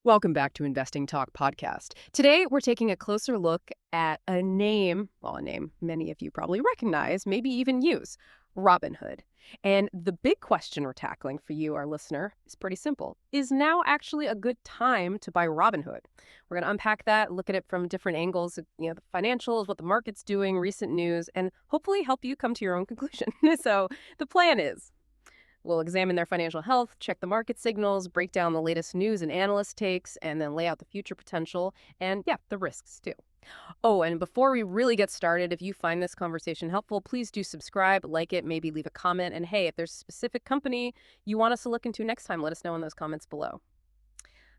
Welcome back to Investing Talk podcast. Today, we're taking a closer look at a name many of you probably recognize, maybe even use, Robinhood. And the big question we're tackling for you, our listener, is pretty simple. Is now actually a good time to buy Robinhood? We're going to unpack that, look at it from different angles, the financials, what the market's doing, recent news, and hopefully help you come to your own conclusion. So the plan is we'll examine their financial health, check the market signals, break down the latest news and analyst takes, and then lay out the future potential and, the risks too. Oh, and before we really get started, if you find this conversation helpful, please do subscribe, like it, maybe leave a comment. And hey, if there's a specific company you want us to look into next time, let us know in those comments below.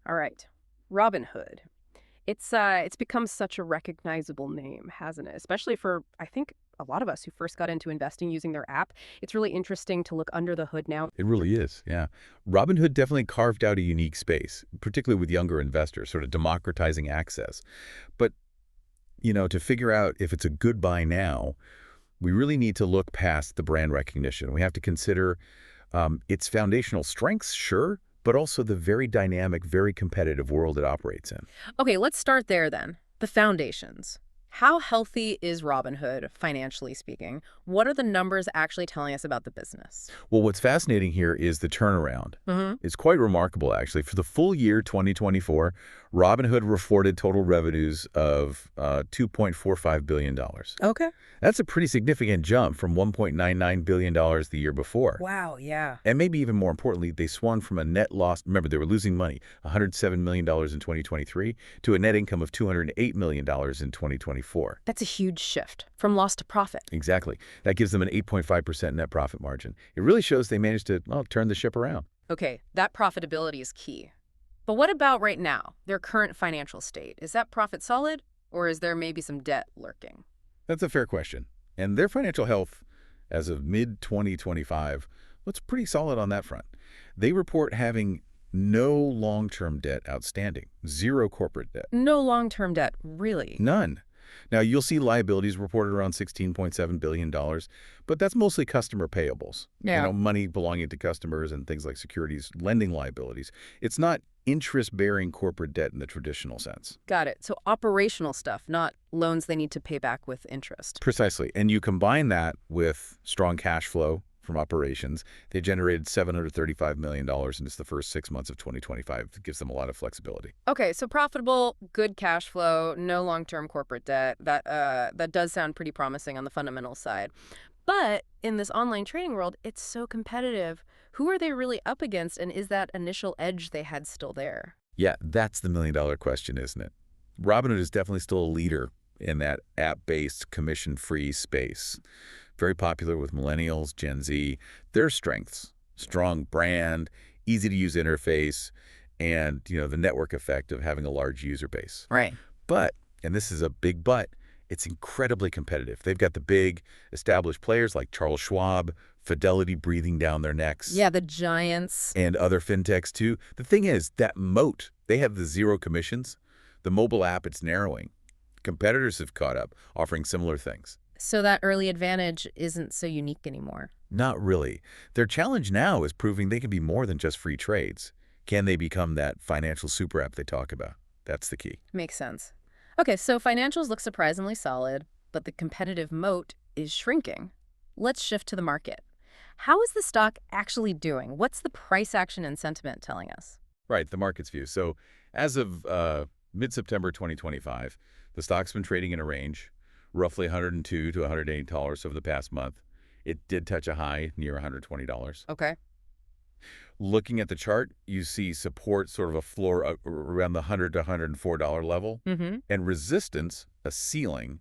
All right, Robinhood. It's become such a recognizable name, hasn't it? Especially for, I think, a lot of us who first got into investing using their app. It's really interesting to look under the hood now. It really is, yeah. Robinhood definitely carved out a unique space, particularly with younger investors, sort of democratizing access. But, to figure out if it's a good buy now, we really need to look past the brand recognition. We have to consider its foundational strengths, sure, but also the very dynamic, very competitive world it operates in. Okay, let's start there then. The foundations. How healthy is Robinhood, financially speaking? What are the numbers actually telling us about the business? Well, what's fascinating here is the turnaround. It's quite remarkable, actually. For the full year 2024, Robinhood reported total revenues of $2.45 billion. Okay. That's a pretty significant jump from $1.99 billion the year before. Wow, yeah. And maybe even more importantly, they swung from a net loss, remember they were losing money, $107 million in 2023, to a net income of $208 million in 2024. That's a huge shift from loss to profit. Exactly. That gives them an 8.5% net profit margin. It really shows they managed to, turn the ship around. Okay, that profitability is key. But what about right now, their current financial state? Is that profit solid, or is there maybe some debt lurking? That's a fair question. And their financial health, as of mid-2025, looks pretty solid on that front. They report having no long-term debt outstanding, zero corporate debt. No long-term debt, really? None. Now, you'll see liabilities reported around $16.7 billion, but that's mostly customer payables. Yeah. Money belonging to customers and things like securities lending liabilities. It's not interest-bearing corporate debt in the traditional sense. Got it. So operational stuff, not loans they need to pay back with interest. Precisely. And you combine that with strong cash flow from operations. They generated $735 million in just the first 6 months of 2025. It gives them a lot of flexibility. Okay, so profitable, good cash flow, no long-term corporate debt. That does sound pretty promising on the fundamental side. But in this online trading world, it's so competitive. Who are they really up against, and is that initial edge they had still there? Yeah, that's the million-dollar question, isn't it? Robinhood is definitely still a leader in that app-based, commission-free space. Very popular with millennials, Gen Z. Their strengths, strong brand, easy-to-use interface, and, the network effect of having a large user base. Right. But, and this is a big but, it's incredibly competitive. They've got the big, established players like Charles Schwab, Fidelity breathing down their necks. Yeah, the giants. And other fintechs, too. The thing is, that moat, they have the zero commissions. The mobile app, it's narrowing. Competitors have caught up, offering similar things. So that early advantage isn't so unique anymore. Not really. Their challenge now is proving they can be more than just free trades. Can they become that financial super app they talk about? That's the key. Makes sense. Okay, so financials look surprisingly solid, but the competitive moat is shrinking. Let's shift to the market. How is the stock actually doing? What's the price action and sentiment telling us? Right, the market's view. So as of mid-September 2025, the stock's been trading in a range, roughly $102 to $108 over the past month. It did touch a high near $120. Okay. Looking at the chart, you see support, sort of a floor around the $100 to $104 level, and resistance, a ceiling,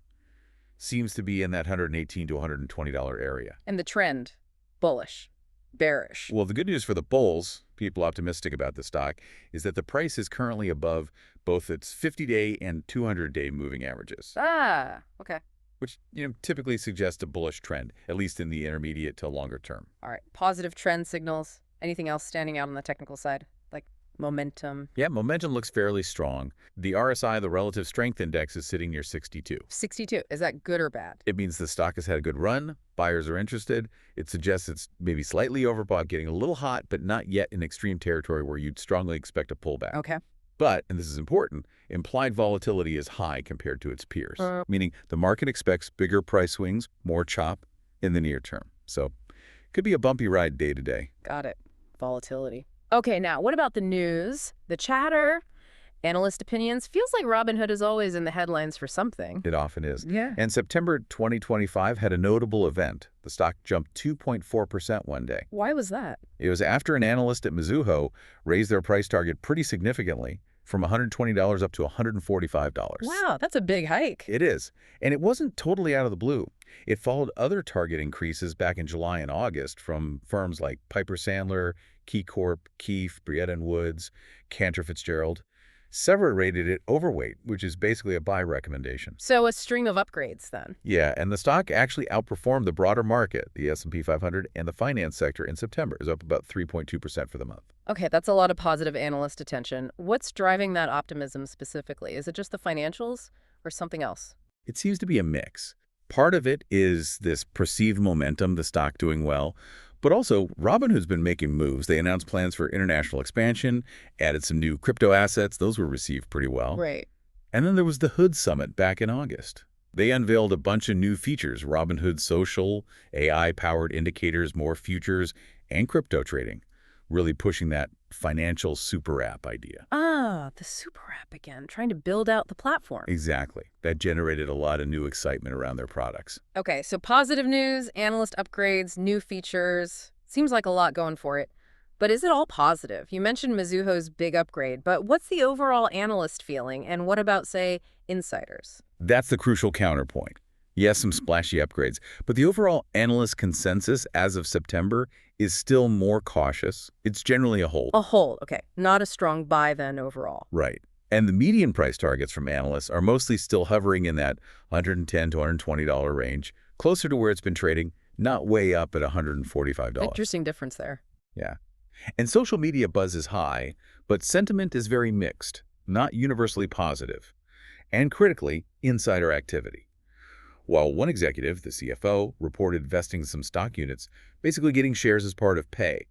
seems to be in that $118 to $120 area. And the trend, bullish, bearish. Well, the good news for the bulls, people optimistic about the stock, is that the price is currently above both its 50-day and 200-day moving averages. Ah, okay. Which, typically suggests a bullish trend, at least in the intermediate to longer term. All right. Positive trend signals. Anything else standing out on the technical side? Like momentum? Yeah, momentum looks fairly strong. The RSI, the Relative Strength Index, is sitting near 62. 62. Is that good or bad? It means the stock has had a good run. Buyers are interested. It suggests it's maybe slightly overbought, getting a little hot, but not yet in extreme territory where you'd strongly expect a pullback. Okay. But, and this is important, implied volatility is high compared to its peers, Uh, meaning the market expects bigger price swings, more chop in the near term. So, could be a bumpy ride day to day. got it. Volatility. Okay, now what about the news? The chatter, analyst opinions? Feels like Robinhood is always in the headlines for something. It often is. Yeah. And September 2025 had a notable event. The stock jumped 2.4% one day. Why was that? It was after an analyst at Mizuho raised their price target pretty significantly from $120 up to $145. Wow, that's a big hike. It is. And it wasn't totally out of the blue. It followed other target increases back in July and August from firms like Piper Sandler, KeyCorp, Keefe, Breett Woods, Cantor Fitzgerald. Several rated it overweight, which is basically a buy recommendation. So a string of upgrades then. Yeah, and the stock actually outperformed the broader market, the S&P 500, and the finance sector in September. It was up about 3.2% for the month. Okay, that's a lot of positive analyst attention. What's driving that optimism specifically? Is it just the financials or something else? It seems to be a mix. Part of it is this perceived momentum, the stock doing well. But also, Robinhood's been making moves. They announced plans for international expansion, added some new crypto assets. Those were received pretty well. Right. And then there was the Hood Summit back in August. They unveiled a bunch of new features, Robinhood Social, AI-powered indicators, more futures, and crypto trading, really pushing that financial super app idea. Ah, the super app again, trying to build out the platform. Exactly. That generated a lot of new excitement around their products. Okay, so positive news, analyst upgrades, new features. Seems like a lot going for it. But is it all positive? You mentioned Mizuho's big upgrade, but what's the overall analyst feeling? And what about, say, insiders? That's the crucial counterpoint. Yes, some splashy upgrades, but the overall analyst consensus as of September is still more cautious. It's generally a hold. A hold, okay. Not a strong buy then overall. Right. And the median price targets from analysts are mostly still hovering in that $110 to $120 range, closer to where it's been trading, not way up at $145. Interesting difference there. Yeah. And social media buzz is high, but sentiment is very mixed, not universally positive. And critically, insider activity. While one executive, the CFO, reported vesting some stock units, basically getting shares as part of pay.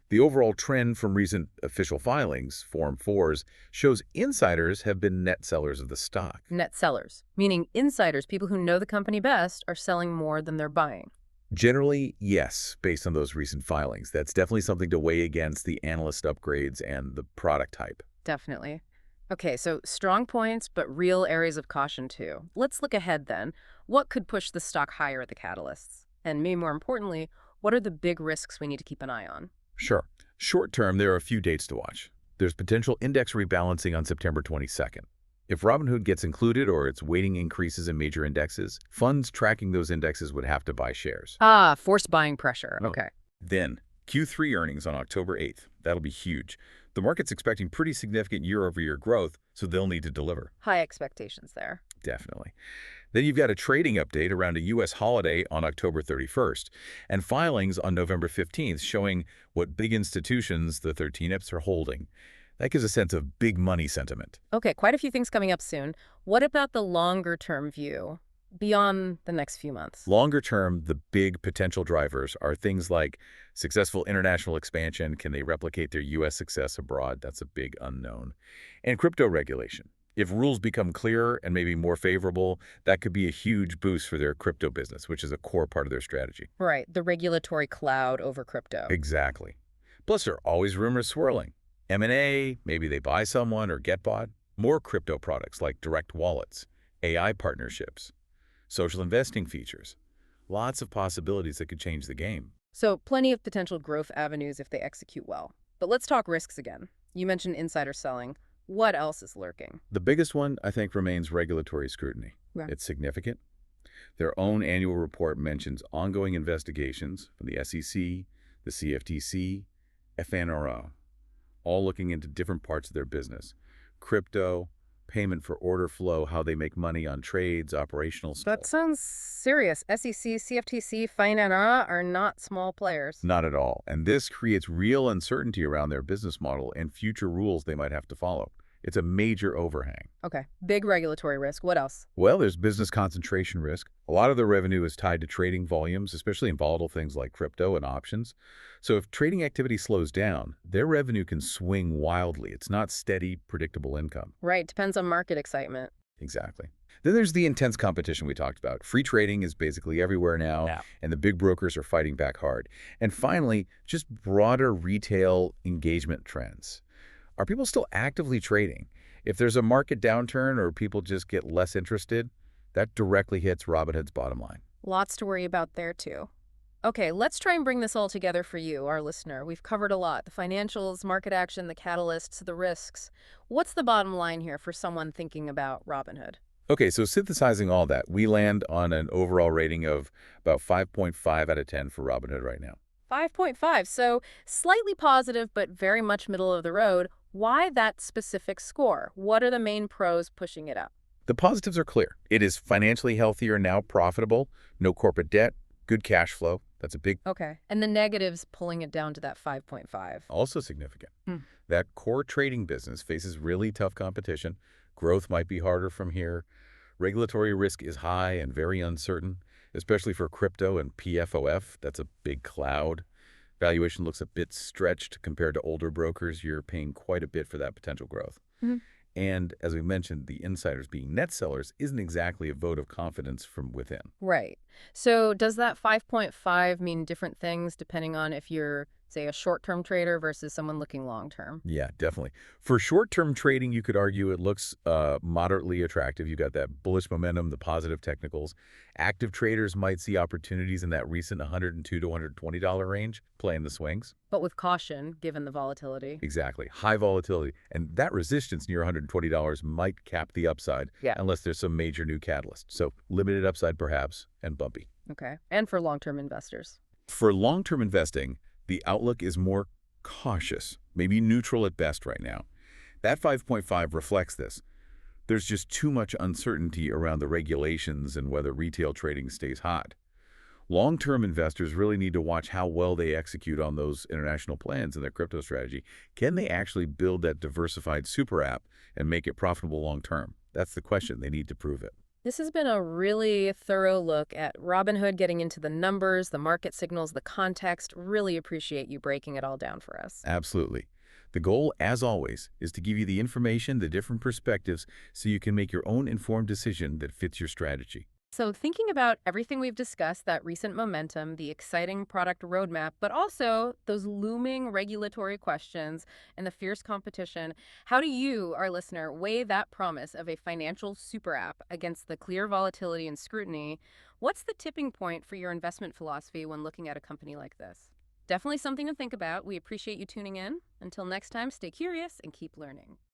The overall trend from recent official filings, Form 4s, shows insiders have been net sellers of the stock. Net sellers, meaning insiders, people who know the company best, are selling more than they're buying. Generally, yes, based on those recent filings. That's definitely something to weigh against the analyst upgrades and the product type. Definitely. Okay, so strong points, but real areas of caution too. Let's look ahead then. What could push the stock higher at the catalysts? And maybe more importantly, what are the big risks we need to keep an eye on? Sure. Short term, there are a few dates to watch. There's potential index rebalancing on September 22nd. If Robinhood gets included or its weighting increases in major indexes, funds tracking those indexes would have to buy shares. Ah, forced buying pressure. Oh. Okay. Then, Q3 earnings on October 8th. That'll be huge. The market's expecting pretty significant year-over-year growth, so they'll need to deliver. High expectations there. Definitely. Then you've got a trading update around a U.S. holiday on October 31st, and filings on November 15th showing what big institutions the 13 EPs are holding. That gives a sense of big money sentiment. Okay, quite a few things coming up soon. What about the longer-term view, beyond the next few months? Longer term, the big potential drivers are things like successful international expansion. Can they replicate their U.S. success abroad? That's a big unknown. And crypto regulation. If rules become clearer and maybe more favorable, that could be a huge boost for their crypto business, which is a core part of their strategy. Right, the regulatory cloud over crypto. Exactly. Plus, there are always rumors swirling. M&A, maybe they buy someone or get bought. More crypto products like direct wallets, AI partnerships, social investing features. Lots of possibilities that could change the game. So plenty of potential growth avenues if they execute well. But let's talk risks again. You mentioned insider selling. What else is lurking? The biggest one, I think, remains regulatory scrutiny. Right. It's significant. Their own annual report mentions ongoing investigations from the SEC, the CFTC, FNRO, all looking into different parts of their business. Crypto, payment for order flow, how they make money on trades, operational stuff. That sounds serious. SEC, CFTC, FNRO are not small players. Not at all. And this creates real uncertainty around their business model and future rules they might have to follow. It's a major overhang. Okay. Big regulatory risk. What else? Well, there's business concentration risk. A lot of the revenue is tied to trading volumes, especially in volatile things like crypto and options. So if trading activity slows down, their revenue can swing wildly. It's not steady, predictable income. Right. Depends on market excitement. Exactly. Then there's the intense competition we talked about. Free trading is basically everywhere now, and the big brokers are fighting back hard. And finally, just broader retail engagement trends. Are people still actively trading? If there's a market downturn or people just get less interested, that directly hits Robinhood's bottom line. Lots to worry about there, too. Okay, let's try and bring this all together for you, our listener. We've covered a lot: the financials, market action, the catalysts, the risks. What's the bottom line here for someone thinking about Robinhood? Okay, so synthesizing all that, we land on an overall rating of about 5.5 out of 10 for Robinhood right now. 5.5, so slightly positive, but very much middle of the road. Why that specific score? What are the main pros pushing it up? The positives are clear. It is financially healthier, now profitable, no corporate debt, good cash flow. That's a big, Okay. And the negatives pulling it down to that 5.5. also significant. Hmm. That core trading business faces really tough competition. Growth might be harder from here. Regulatory risk is high and very uncertain, especially for crypto and PFOF. That's a big cloud. Valuation looks a bit stretched compared to older brokers. You're paying quite a bit for that potential growth. Mhm. And as we mentioned, the insiders being net sellers isn't exactly a vote of confidence from within. Right. So does that 5.5 mean different things depending on if you're, say, a short-term trader versus someone looking long-term? Yeah, definitely. For short-term trading, you could argue it looks moderately attractive. You got that bullish momentum, the positive technicals. Active traders might see opportunities in that recent $102 to $120 range, playing the swings. But with caution, given the volatility. Exactly. High volatility. And that resistance near $120 might cap the upside Yeah. unless there's some major new catalyst. So limited upside perhaps, and bumpy. Okay. And for long-term investors. For long-term investing, the outlook is more cautious, maybe neutral at best right now. That 5.5 reflects this. There's just too much uncertainty around the regulations and whether retail trading stays hot. Long-term investors really need to watch how well they execute on those international plans in their crypto strategy. Can they actually build that diversified super app and make it profitable long-term? That's the question. They need to prove it. This has been a really thorough look at Robinhood, getting into the numbers, the market signals, the context. Really appreciate you breaking it all down for us. Absolutely. The goal, as always, is to give you the information, the different perspectives, so you can make your own informed decision that fits your strategy. So thinking about everything we've discussed, that recent momentum, the exciting product roadmap, but also those looming regulatory questions and the fierce competition, how do you, our listener, weigh that promise of a financial super app against the clear volatility and scrutiny? What's the tipping point for your investment philosophy when looking at a company like this? Definitely something to think about. We appreciate you tuning in. Until next time, stay curious and keep learning.